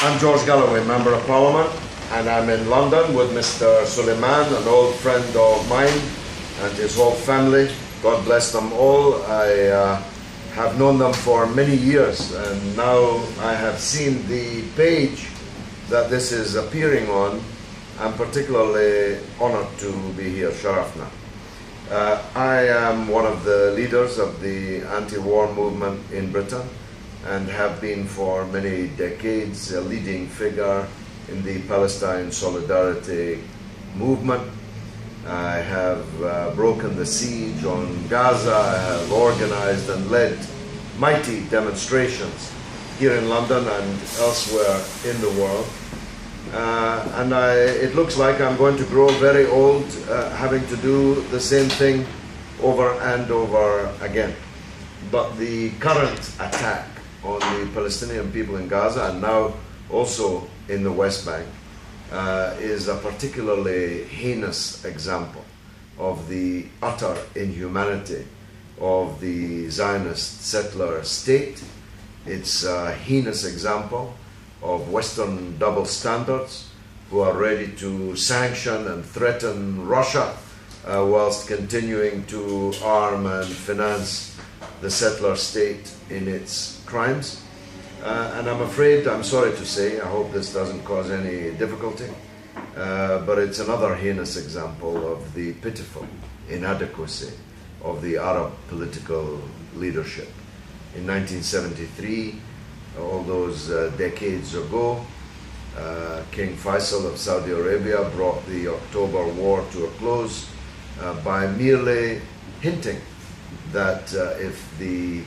I'm George غالاوي, Member of Parliament, and I'm in London with Mr. Suleiman, an old friend of mine, and his whole family. God bless them all. I have known them for many years, and now I have seen the page that this is appearing on. I'm particularly honored to be here, Sharafna. I am one of the leaders of the anti-war movement in Britain and have been for many decades a leading figure in the Palestine Solidarity movement. I have broken the siege on Gaza. I have organized and led mighty demonstrations here in London and elsewhere in the world. It looks like I'm going to grow very old having to do the same thing over and over again. But the current attack on the Palestinian people in Gaza and now also in the West Bank is a particularly heinous example of the utter inhumanity of the Zionist settler state. It's a heinous example of Western double standards who are ready to sanction and threaten Russia whilst continuing to arm and finance the settler state in its crimes. And I'm afraid, I'm sorry to say, I hope this doesn't cause any difficulty, but it's another heinous example of the pitiful inadequacy of the Arab political leadership. In 1973, all those decades ago, King Faisal of Saudi Arabia brought the October War to a close by merely hinting that if the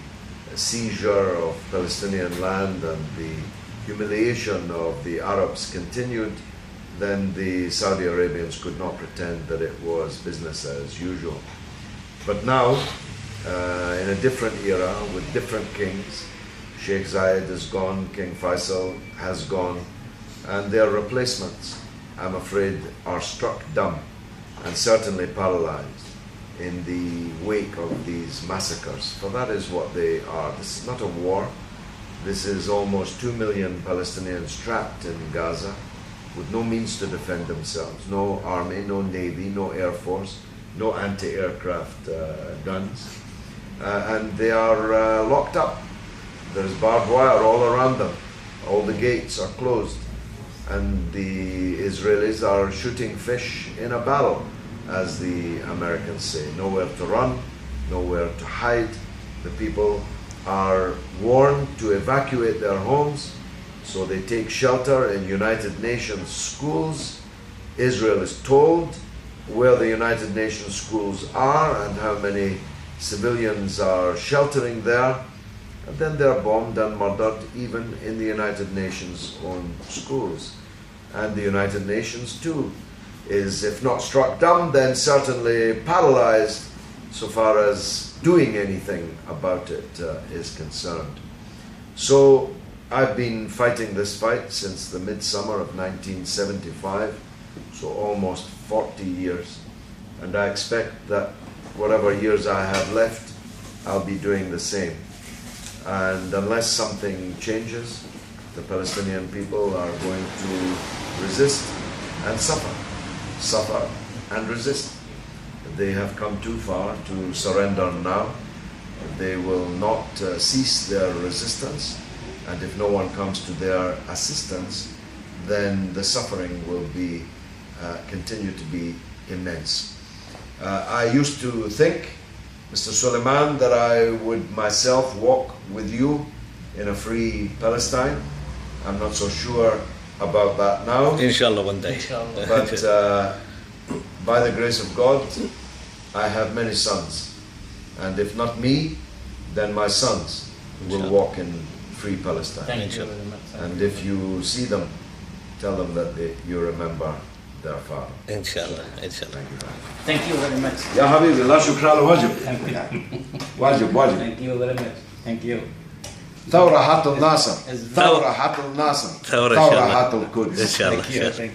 seizure of Palestinian land and the humiliation of the Arabs continued, then the Saudi Arabians could not pretend that it was business as usual. But now, in a different era with different kings, Sheikh Zayed is gone, King Faisal has gone, and their replacements, I'm afraid, are struck dumb and certainly paralyzed in the wake of these massacres, for that is what they are. This is not a war. This is almost 2 million Palestinians trapped in Gaza with no means to defend themselves, no army, no navy, no air force, no anti-aircraft guns, and they are locked up. There's barbed wire all around them. All the gates are closed, and the Israelis are shooting fish in a barrel, as the Americans say. Nowhere to run, nowhere to hide. The people are warned to evacuate their homes, so they take shelter in United Nations schools. Israel is told where the United Nations schools are and how many civilians are sheltering there, and then they're bombed and murdered even in the United Nations own schools. And the United Nations too is, if not struck dumb, then certainly paralyzed so far as doing anything about it is concerned. So I've been fighting this fight since the midsummer of 1975, so almost 40 years, and I expect that whatever years I have left, I'll be doing the same. And unless something changes, the Palestinian people are going to resist and suffer and resist. They have come too far to surrender now. They will not cease their resistance, and if no one comes to their assistance, then the suffering will be continue to be immense. I used to think, Mr. Suleiman, that I would myself walk with you in a free Palestine. I'm not so sure about that now. Inshallah, one day. But by the grace of God, I have many sons. And if not me, then my sons will walk in free Palestine. Thank you very much. And if you see them, tell them that you remember their father. Inshallah, inshallah. Thank you very much. يا حبيبي لا شكر على واجب. واجب. Thank you very much. Thank you. ثورة حط الناصر. ثورة حط الناصر. ثورة إن شاء الله. حط القدس. إن شاء الله. Thank you.